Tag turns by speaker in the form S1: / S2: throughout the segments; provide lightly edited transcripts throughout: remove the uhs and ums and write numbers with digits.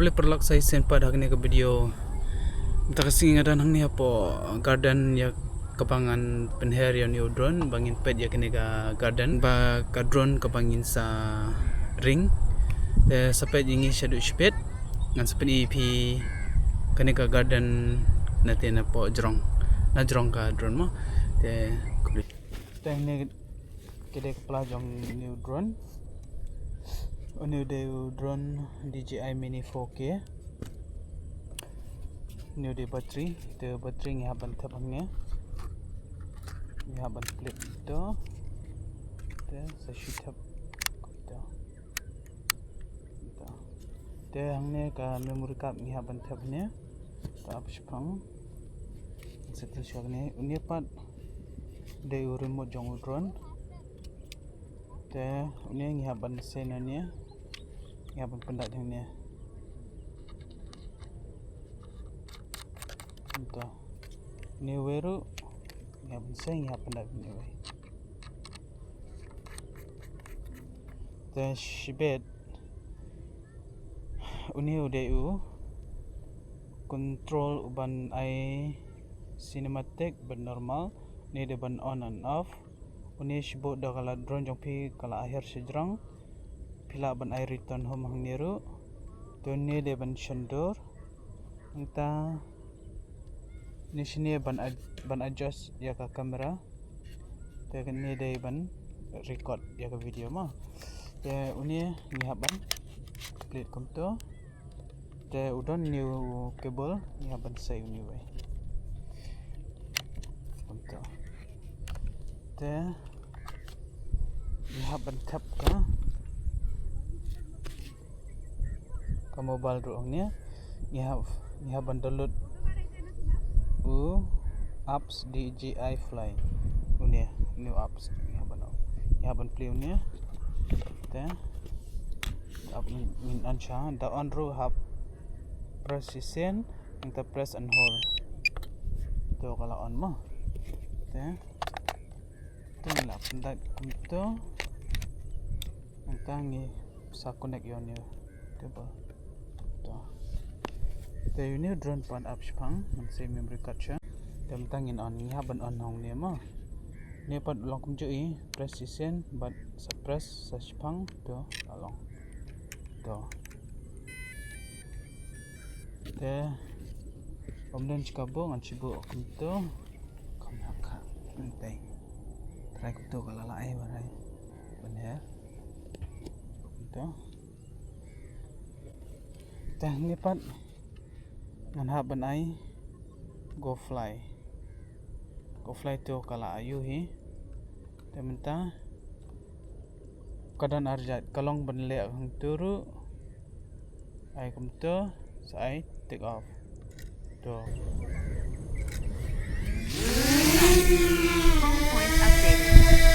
S1: boleh perlak saya sen pada hari ni ke video. Tak kasih ngadan hang ni apa garden ya kebangan penher yang new drone bangin pet ya kene ga garden ba ka drone kebangin sa ring te sapet ingi shadu spet ngan sapet ip kene ga garden nate na po jrong na jrong ka drone mo te kubli te ne kede kepala jong new drone new drone DJI mini 4K new day battery the battery ngi haban tabangnya ngi haban clip to the sa shithap to the hangne ka memory card ngi haban tabnya ta apspang setel shagne unia pat de remote jong drone the unia ngi haban senanya ngi haban pendak dengnya to ni weru ya benseng ya pendak ni we the shibet uni udeu control uban ai cinematic ban normal ni de ban on and off uni shibot da kala drone jong pi kala akhir sejrang pila ban ai return home hang niru to ni de ban shandur entah ni sini ban adjust jaka kamera te ni dai ban record jaka video ma te uni ni haban plate komto te udon new cable ni haban sai uni we komto te ni haban tap ka mobile ro ni haban download apps DJI Fly unia new apps haban play unia te up in ansha da on ro hab precision kita press and hold to kala on mo te la pendak kumto angkangi sa connect yon ni table to the new drone pan up spang and say memory card cha tem tangin on ni haban on hong ni ma ni pat long kum jui precision but suppress sa spang to along to the omden chikabo ngan chibo kum to kamaka pentai try kum to kala lai barai bener to teh ni pat ngan haban ai go fly to kala ayu hi tementa kadan arjat kalong banle hang turu ai kumto sai take off to
S2: point updated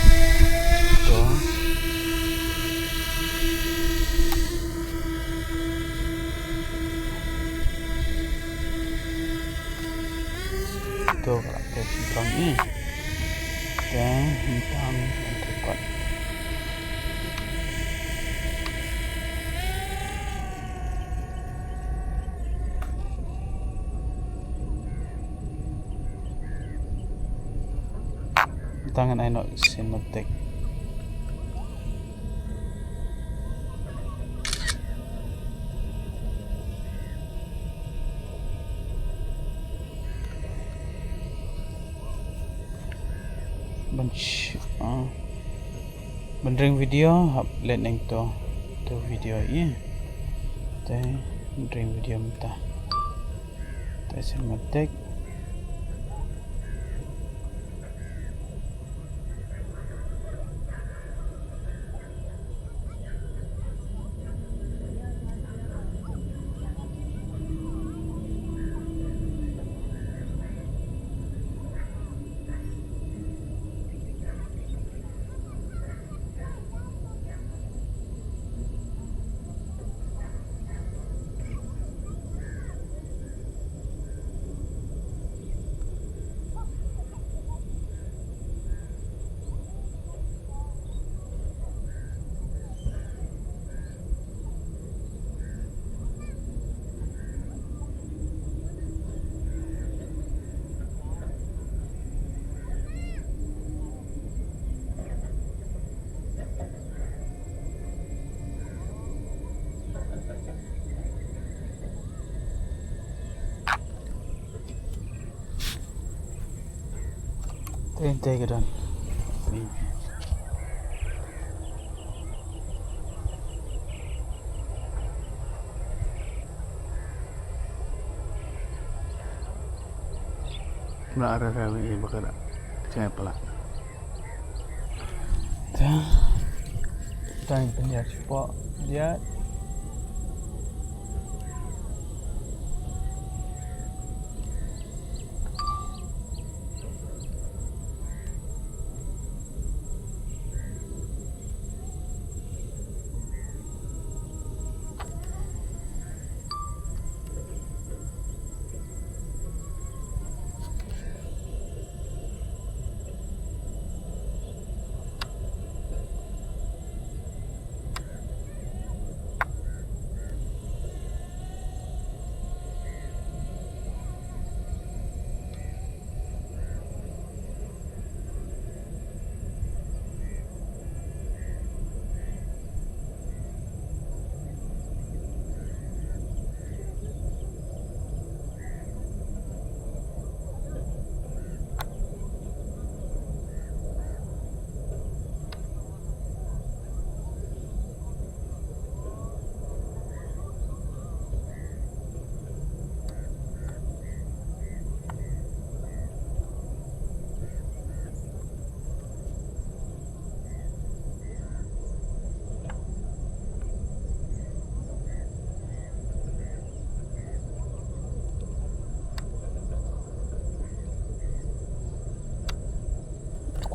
S1: to ke sitang ni dan hintang record tangan ai not cinematic bendring video hap let neng to video i te bendring video mta te cinematic Hintay ka doon.
S2: Nggak ada kali bakal saya pelak.
S1: Tayong penyat po. Diyan.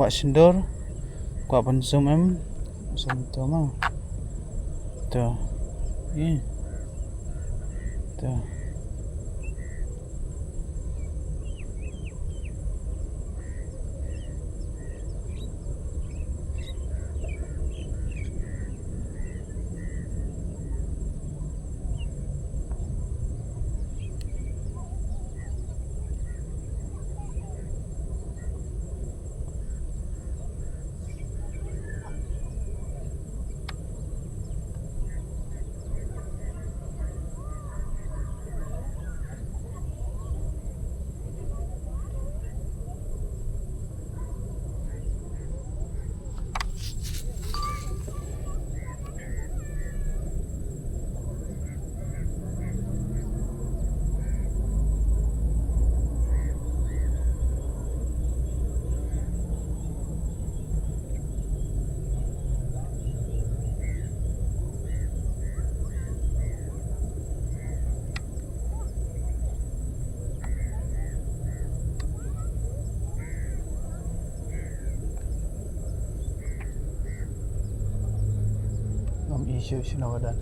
S1: Kuat sendur. Kuat pun zoom em. Zoom tu mah. Tu. Ni. Tu. Isu sinawadan.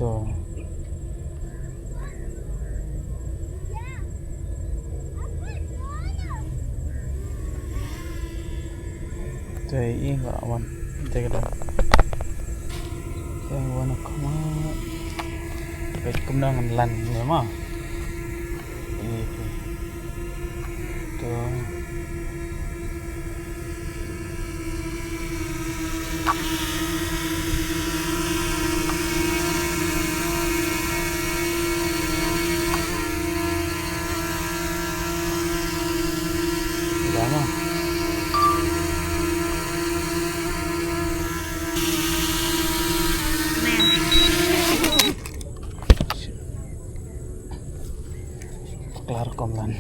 S1: Tuh. Tuh ini enggak awan. Jaga dah. Tuh warna kama. Baik kemenangan lan memang. Ini. Tuh. Lama. Kelar komlan.